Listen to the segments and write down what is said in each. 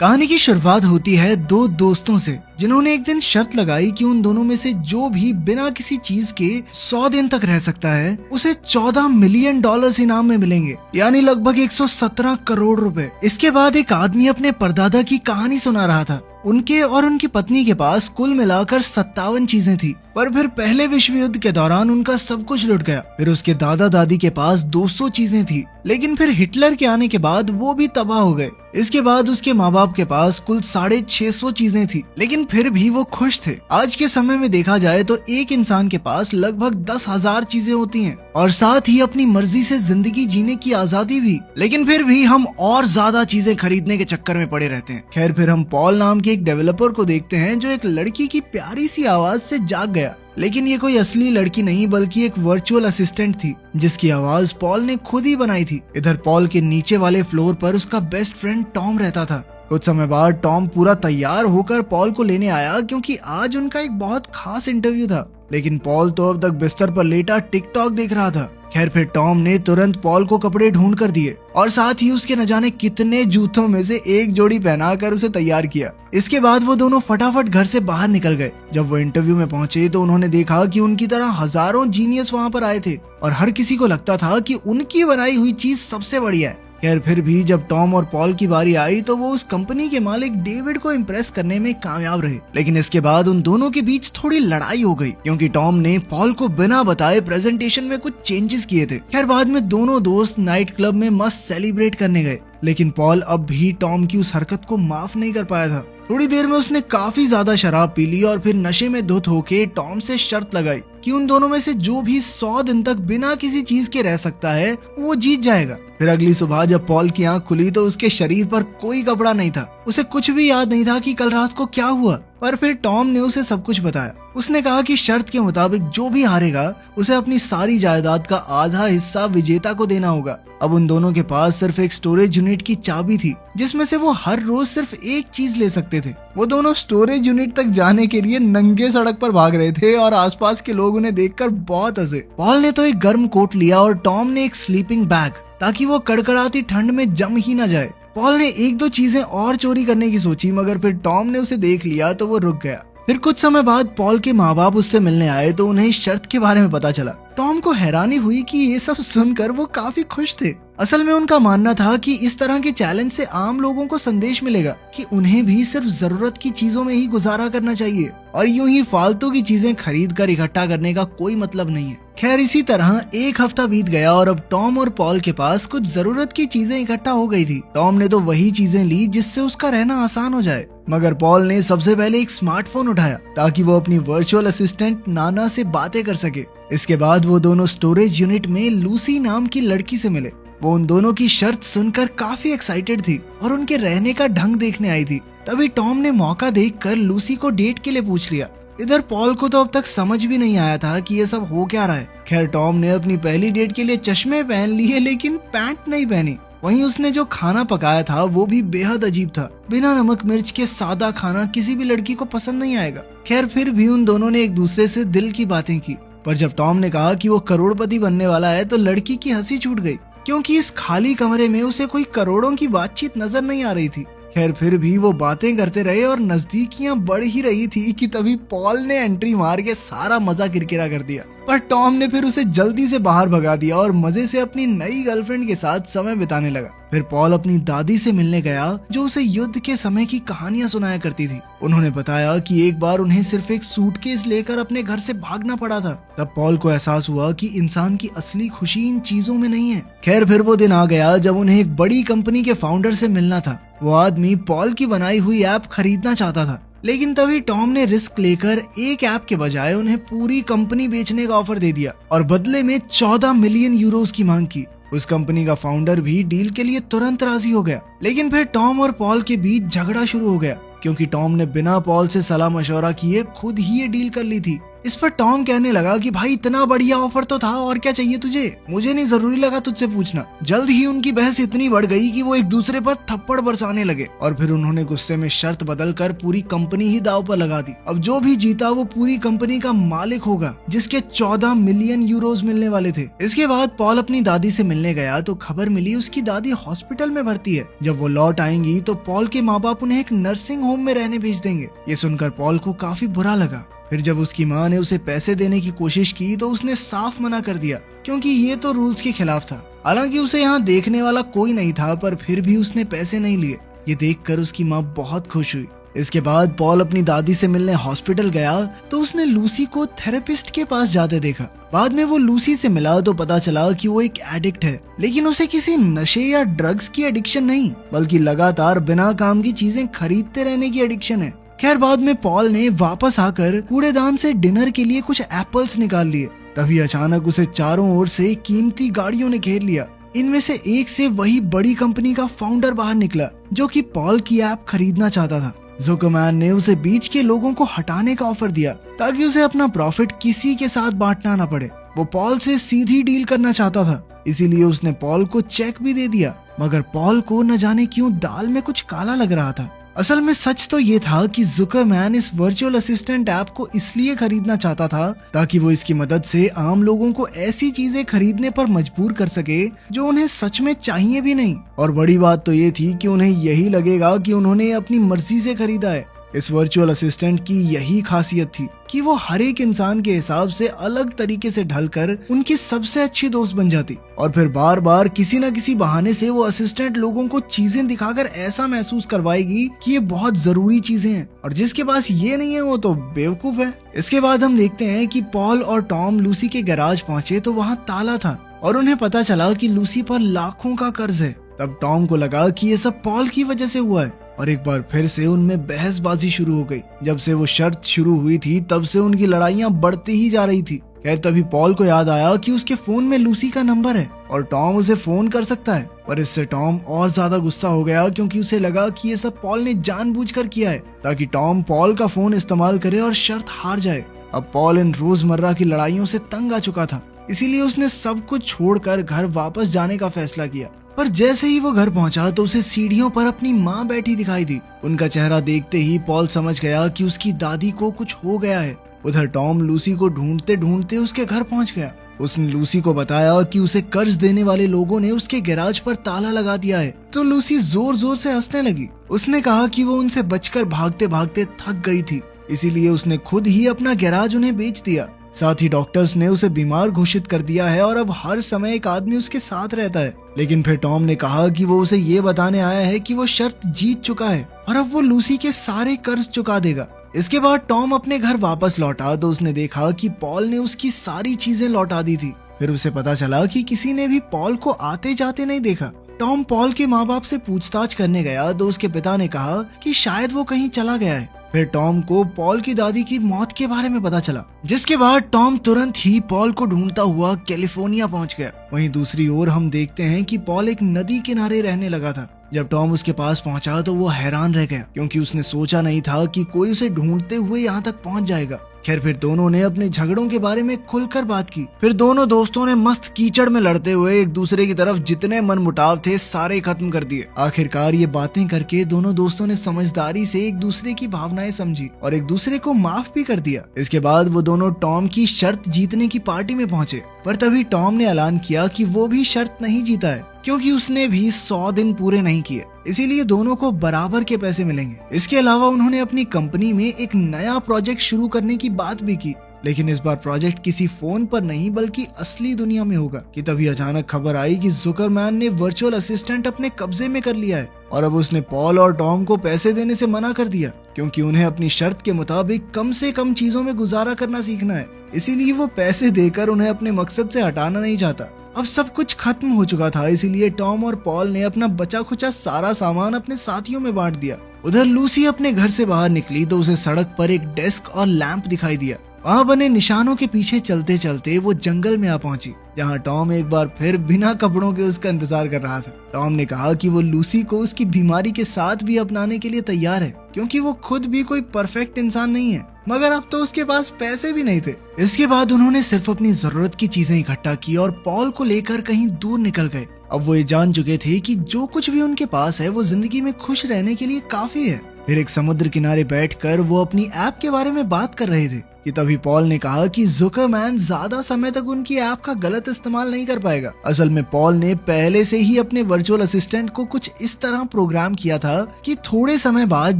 कहानी की शुरुआत होती है दो दोस्तों से जिन्होंने एक दिन शर्त लगाई कि उन दोनों में से जो भी बिना किसी चीज के 100 दिन तक रह सकता है उसे 14 मिलियन डॉलर्स इनाम में मिलेंगे, यानी लगभग 117 करोड़ रुपए। इसके बाद एक आदमी अपने परदादा की कहानी सुना रहा था। उनके और उनकी पत्नी के पास कुल मिलाकर 57 चीजें थी, पर फिर पहले विश्व युद्ध के दौरान उनका सब कुछ लुट गया। फिर उसके दादा दादी के पास 200 चीजें थी, लेकिन फिर हिटलर के आने के बाद वो भी तबाह हो गए। इसके बाद उसके माँ बाप के पास कुल 650 चीजें थी, लेकिन फिर भी वो खुश थे। आज के समय में देखा जाए तो एक इंसान के पास लगभग 10,000 चीजें होती हैं और साथ ही अपनी मर्जी से जिंदगी जीने की आजादी भी, लेकिन फिर भी हम और ज्यादा चीजें खरीदने के चक्कर में पड़े रहते हैं। खैर, फिर हम पॉल नाम के एक डेवलपर को देखते हैं जो एक लड़की की प्यारी सी आवाज से जाग गया। लेकिन ये कोई असली लड़की नहीं बल्कि एक वर्चुअल असिस्टेंट थी जिसकी आवाज पॉल ने खुद ही बनाई थी। इधर पॉल के नीचे वाले फ्लोर पर उसका बेस्ट फ्रेंड टॉम रहता था। कुछ समय बाद टॉम पूरा तैयार होकर पॉल को लेने आया क्योंकि आज उनका एक बहुत खास इंटरव्यू था, लेकिन पॉल तो अब तक बिस्तर पर लेटा टिकटॉक देख रहा था। खैर, फिर टॉम ने तुरंत पॉल को कपड़े ढूंढ कर दिए और साथ ही उसके न जाने कितने जूतों में से एक जोड़ी पहनाकर उसे तैयार किया। इसके बाद वो दोनों फटाफट घर से बाहर निकल गए। जब वो इंटरव्यू में पहुंचे तो उन्होंने देखा कि उनकी तरह हजारों जीनियस वहां पर आए थे और हर किसी को लगता था कि उनकी बनाई हुई चीज सबसे बढ़िया है। खैर, फिर भी जब टॉम और पॉल की बारी आई तो वो उस कंपनी के मालिक डेविड को इम्प्रेस करने में कामयाब रहे। लेकिन इसके बाद उन दोनों के बीच थोड़ी लड़ाई हो गई क्योंकि टॉम ने पॉल को बिना बताए प्रेजेंटेशन में कुछ चेंजेस किए थे। खैर, बाद में दोनों दोस्त नाइट क्लब में मस्त सेलिब्रेट करने गए, लेकिन पॉल अब भी टॉम की उस हरकत को माफ नहीं कर पाया था। थोड़ी देर में उसने काफी ज्यादा शराब पी ली और फिर नशे में धुत होके टॉम से शर्त लगाई कि उन दोनों में से जो भी 100 दिन तक बिना किसी चीज के रह सकता है वो जीत जाएगा। फिर अगली सुबह जब पॉल की आंख खुली तो उसके शरीर पर कोई कपड़ा नहीं था। उसे कुछ भी याद नहीं था कि कल रात को क्या हुआ, पर फिर टॉम ने उसे सब कुछ बताया। उसने कहा कि शर्त के मुताबिक जो भी हारेगा उसे अपनी सारी जायदाद का आधा हिस्सा विजेता को देना होगा। अब उन दोनों के पास सिर्फ एक स्टोरेज यूनिट की चाबी थी जिसमें से वो हर रोज सिर्फ एक चीज ले सकते थे। वो दोनों स्टोरेज यूनिट तक जाने के लिए नंगे सड़क पर भाग रहे थे और आसपास के लोग उन्हें देखकर बहुत हंसे। पॉल ने तो एक गर्म कोट लिया और टॉम ने एक स्लीपिंग बैग, ताकि वो कड़कड़ाती ठंड में जम ही न जाए। पॉल ने एक दो चीजें और चोरी करने की सोची, मगर फिर टॉम ने उसे देख लिया तो वो रुक गया। फिर कुछ समय बाद पॉल के माँ बाप उससे मिलने आए तो उन्हें इस शर्त के बारे में पता चला। टॉम को हैरानी हुई कि ये सब सुनकर वो काफी खुश थे। असल में उनका मानना था कि इस तरह के चैलेंज से आम लोगों को संदेश मिलेगा कि उन्हें भी सिर्फ जरूरत की चीजों में ही गुजारा करना चाहिए और यूं ही फालतू की चीजें खरीद कर इकट्ठा करने का कोई मतलब नहीं है। खैर, इसी तरह एक हफ्ता बीत गया और अब टॉम और पॉल के पास कुछ जरूरत की चीजें इकट्ठा हो गई थी। टॉम ने तो वही चीजें ली जिससे उसका रहना आसान हो जाए, मगर पॉल ने सबसे पहले एक स्मार्टफोन उठाया ताकि वो अपनी वर्चुअल असिस्टेंट नाना से बातें कर सके। इसके बाद वो दोनों स्टोरेज यूनिट में लूसी नाम की लड़की से मिले। वो उन दोनों की शर्त सुनकर काफी एक्साइटेड थी और उनके रहने का ढंग देखने आई थी। तभी टॉम ने मौका देखकर लूसी को डेट के लिए पूछ लिया। इधर पॉल को तो अब तक समझ भी नहीं आया था कि ये सब हो क्या रहा है। खैर, टॉम ने अपनी पहली डेट के लिए चश्मे पहन लिए लेकिन पैंट नहीं पहनी। वहीं उसने जो खाना पकाया था वो भी बेहद अजीब था। बिना नमक मिर्च के सादा खाना किसी भी लड़की को पसंद नहीं आएगा। खैर, फिर भी उन दोनों ने एक दूसरे से दिल की बातें की, पर जब टॉम ने कहा कि वो करोड़पति बनने वाला है तो लड़की की हंसी छूट गई क्योंकि इस खाली कमरे में उसे कोई करोड़ों की बातचीत नजर नहीं आ रही थी। खैर, फिर भी वो बातें करते रहे और नजदीकियां बढ़ ही रही थी कि तभी पॉल ने एंट्री मार के सारा मजा किरकिरा कर दिया। पर टॉम ने फिर उसे जल्दी से बाहर भगा दिया और मजे से अपनी नई गर्लफ्रेंड के साथ समय बिताने लगा। फिर पॉल अपनी दादी से मिलने गया जो उसे युद्ध के समय की कहानियां सुनाया करती थी। उन्होंने बताया कि एक बार उन्हें सिर्फ एक सूटकेस लेकर अपने घर से भागना पड़ा था। तब पॉल को एहसास हुआ कि इंसान की असली खुशी इन चीजों में नहीं है। खैर, फिर वो दिन आ गया जब उन्हें एक बड़ी कंपनी के फाउंडर से मिलना था। वो आदमी पॉल की बनाई हुई ऐप खरीदना चाहता था, लेकिन तभी टॉम ने रिस्क लेकर एक ऐप के बजाय उन्हें पूरी कंपनी बेचने का ऑफर दे दिया और बदले में 14 मिलियन यूरोस की मांग की। उस कंपनी का फाउंडर भी डील के लिए तुरंत राजी हो गया, लेकिन फिर टॉम और पॉल के बीच झगड़ा शुरू हो गया क्योंकि टॉम ने बिना पॉल से सलाह मशवरा किए खुद ही ये डील कर ली थी। इस पर टॉम कहने लगा कि भाई इतना बढ़िया ऑफर तो था, और क्या चाहिए तुझे, मुझे नहीं जरूरी लगा तुझसे पूछना। जल्द ही उनकी बहस इतनी बढ़ गई कि वो एक दूसरे पर थप्पड़ बरसाने लगे और फिर उन्होंने गुस्से में शर्त बदलकर पूरी कंपनी ही दांव पर लगा दी। अब जो भी जीता वो पूरी कंपनी का मालिक होगा, जिसके 14 मिलियन यूरोज मिलने वाले थे। इसके बाद पॉल अपनी दादी से मिलने गया तो खबर मिली उसकी दादी हॉस्पिटल में भर्ती है। जब वो लौट आएंगी तो पॉल के माँ बाप उन्हें एक नर्सिंग होम में रहने भेज देंगे। ये सुनकर पॉल को काफी बुरा लगा। फिर जब उसकी माँ ने उसे पैसे देने की कोशिश की तो उसने साफ मना कर दिया, क्योंकि ये तो रूल्स के खिलाफ था। हालांकि उसे यहाँ देखने वाला कोई नहीं था, पर फिर भी उसने पैसे नहीं लिए। ये देखकर उसकी माँ बहुत खुश हुई। इसके बाद पॉल अपनी दादी से मिलने हॉस्पिटल गया तो उसने लूसी को थेरेपिस्ट के पास जाते देखा। बाद में वो लूसी से मिला तो पता चला कि वो एक एडिक्ट है, लेकिन उसे किसी नशे या ड्रग्स की एडिक्शन नहीं, बल्कि लगातार बिना काम की चीजें खरीदते रहने की एडिक्शन है। खैर बाद में पॉल ने वापस आकर कूड़ेदान से डिनर के लिए कुछ एप्पल्स निकाल लिए। तभी अचानक उसे चारों ओर से कीमती गाड़ियों ने घेर लिया। इनमें से एक से वही बड़ी कंपनी का फाउंडर बाहर निकला, जो कि पॉल की ऐप खरीदना चाहता था। जुकरमैन ने उसे बीच के लोगों को हटाने का ऑफर दिया ताकि उसे अपना प्रॉफिट किसी के साथ बांटना न पड़े। वो पॉल से सीधी डील करना चाहता था, इसीलिए उसने पॉल को चेक भी दे दिया। मगर पॉल को न जाने क्यों दाल में कुछ काला लग रहा था। असल में सच तो ये था कि जुकरमैन इस वर्चुअल असिस्टेंट ऐप को इसलिए खरीदना चाहता था ताकि वो इसकी मदद से आम लोगों को ऐसी चीजें खरीदने पर मजबूर कर सके जो उन्हें सच में चाहिए भी नहीं। और बड़ी बात तो ये थी कि उन्हें यही लगेगा कि उन्होंने अपनी मर्जी से खरीदा है। इस वर्चुअल असिस्टेंट की यही खासियत थी कि वो हर एक इंसान के हिसाब से अलग तरीके से ढलकर उनकी सबसे अच्छी दोस्त बन जाती और फिर बार बार किसी न किसी बहाने से वो असिस्टेंट लोगों को चीजें दिखाकर ऐसा महसूस करवाएगी कि ये बहुत जरूरी चीजें हैं और जिसके पास ये नहीं है वो तो बेवकूफ है। इसके बाद हम देखते हैं कि पॉल और टॉम लूसी के गैराज पहुंचे तो वहाँ ताला था और उन्हें पता चला कि लूसी पर लाखों का कर्ज है। तब टॉम को लगा कि ये सब पॉल की वजह से हुआ है और एक बार फिर से उनमें बहसबाजी शुरू हो गई। जब से वो शर्त शुरू हुई थी तब से उनकी लड़ाइयां बढ़ती ही जा रही थी। खैर तभी पॉल को याद आया कि उसके फोन में लूसी का नंबर है और टॉम उसे फोन कर सकता है। पर इससे टॉम और ज्यादा गुस्सा हो गया क्योंकि उसे लगा कि ये सब पॉल ने जानबूझकर किया है ताकि टॉम पॉल का फोन इस्तेमाल करे और शर्त हार जाए। अब पॉल इन रोजमर्रा की लड़ाइयों से तंग आ चुका था, इसीलिए उसने सब कुछ छोड़कर घर वापस जाने का फैसला किया। पर जैसे ही वो घर पहुंचा तो उसे सीढ़ियों पर अपनी माँ बैठी दिखाई दी। उनका चेहरा देखते ही पॉल समझ गया कि उसकी दादी को कुछ हो गया है। उधर टॉम लूसी को ढूंढते ढूंढते उसके घर पहुंच गया। उसने लूसी को बताया कि उसे कर्ज देने वाले लोगों ने उसके गैराज पर ताला लगा दिया है। तो लूसी जोर जोर से हंसने लगी। उसने कहा कि वो उनसे बचकर भागते भागते थक गई थी, इसीलिए उसने खुद ही अपना गैराज उन्हें बेच दिया। साथ ही डॉक्टर्स ने उसे बीमार घोषित कर दिया है और अब हर समय एक आदमी उसके साथ रहता है। लेकिन फिर टॉम ने कहा कि वो उसे ये बताने आया है कि वो शर्त जीत चुका है और अब वो लूसी के सारे कर्ज चुका देगा। इसके बाद टॉम अपने घर वापस लौटा तो उसने देखा कि पॉल ने उसकी सारी चीजें लौटा दी थी। फिर उसे पता चला कि किसी ने भी पॉल को आते जाते नहीं देखा। टॉम पॉल के माँ बाप से पूछताछ करने गया तो उसके पिता ने कहा कि शायद वो कहीं चला गया है। फिर टॉम को पॉल की दादी की मौत के बारे में पता चला, जिसके बाद टॉम तुरंत ही पॉल को ढूंढता हुआ कैलिफोर्निया पहुंच गया। वहीं दूसरी ओर हम देखते हैं कि पॉल एक नदी किनारे रहने लगा था। जब टॉम उसके पास पहुंचा तो वो हैरान रह गया क्योंकि उसने सोचा नहीं था कि कोई उसे ढूंढते हुए यहाँ तक पहुंच जाएगा। खैर फिर दोनों ने अपने झगड़ों के बारे में खुलकर बात की। फिर दोनों दोस्तों ने मस्त कीचड़ में लड़ते हुए एक दूसरे की तरफ जितने मनमुटाव थे सारे खत्म कर दिए। आखिरकार ये बातें करके दोनों दोस्तों ने समझदारी से एक दूसरे की भावनाएं समझी और एक दूसरे को माफ भी कर दिया। इसके बाद वो दोनों टॉम की शर्त जीतने की पार्टी में पहुंचे, पर तभी टॉम ने ऐलान किया कि वो भी शर्त नहीं जीता है क्योंकि उसने भी 100 दिन पूरे नहीं किए, इसीलिए दोनों को बराबर के पैसे मिलेंगे। इसके अलावा उन्होंने अपनी कंपनी में एक नया प्रोजेक्ट शुरू करने की बात भी की, लेकिन इस बार प्रोजेक्ट किसी फोन पर नहीं बल्कि असली दुनिया में होगा। कि तभी अचानक खबर आई कि जुकरमैन ने वर्चुअल असिस्टेंट अपने कब्जे में कर लिया है और अब उसने पॉल और टॉम को पैसे देने से मना कर दिया क्योंकि उन्हें अपनी शर्त के मुताबिक कम से कम चीजों में गुजारा करना सीखना है। इसीलिए वो पैसे देकर उन्हें अपने मकसद से हटाना नहीं चाहता। अब सब कुछ खत्म हो चुका था, इसीलिए टॉम और पॉल ने अपना बचा खुचा सारा सामान अपने साथियों में बांट दिया। उधर लूसी अपने घर से बाहर निकली तो उसे सड़क पर एक डेस्क और लैंप दिखाई दिया। वहाँ बने निशानों के पीछे चलते चलते वो जंगल में आ पहुंची। जहाँ टॉम एक बार फिर बिना कपड़ों के उसका इंतजार कर रहा था। टॉम ने कहा कि वो लूसी को उसकी बीमारी के साथ भी अपनाने के लिए तैयार है, क्योंकि वो खुद भी कोई परफेक्ट इंसान नहीं है, मगर अब तो उसके पास पैसे भी नहीं थे। इसके बाद उन्होंने सिर्फ अपनी जरूरत की चीजें इकट्ठा की और पॉल को लेकर कहीं दूर निकल गए। अब वो ये जान चुके थे कि जो कुछ भी उनके पास है वो जिंदगी में खुश रहने के लिए काफी है। फिर एक समुद्र किनारे बैठकर वो अपनी ऐप के बारे में बात कर रहे थे कि तभी पॉल ने कहा कि जुकरमैन ज्यादा समय तक उनकी ऐप का गलत इस्तेमाल नहीं कर पाएगा। असल में पॉल ने पहले से ही अपने वर्चुअल असिस्टेंट को कुछ इस तरह प्रोग्राम किया था कि थोड़े समय बाद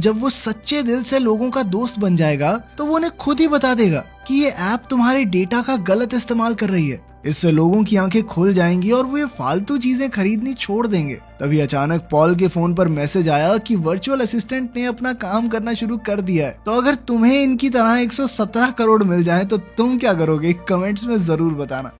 जब वो सच्चे दिल से लोगों का दोस्त बन जाएगा तो वो उन्हें खुद ही बता देगा कि ये ऐप तुम्हारे डेटा का गलत इस्तेमाल कर रही है। इससे लोगों की आंखें खुल जाएंगी और वो ये फालतू चीजें खरीदनी छोड़ देंगे। तभी अचानक पॉल के फोन पर मैसेज आया कि वर्चुअल असिस्टेंट ने अपना काम करना शुरू कर दिया है। तो अगर तुम्हें इनकी तरह 117 करोड़ मिल जाए तो तुम क्या करोगे? कमेंट्स में जरूर बताना।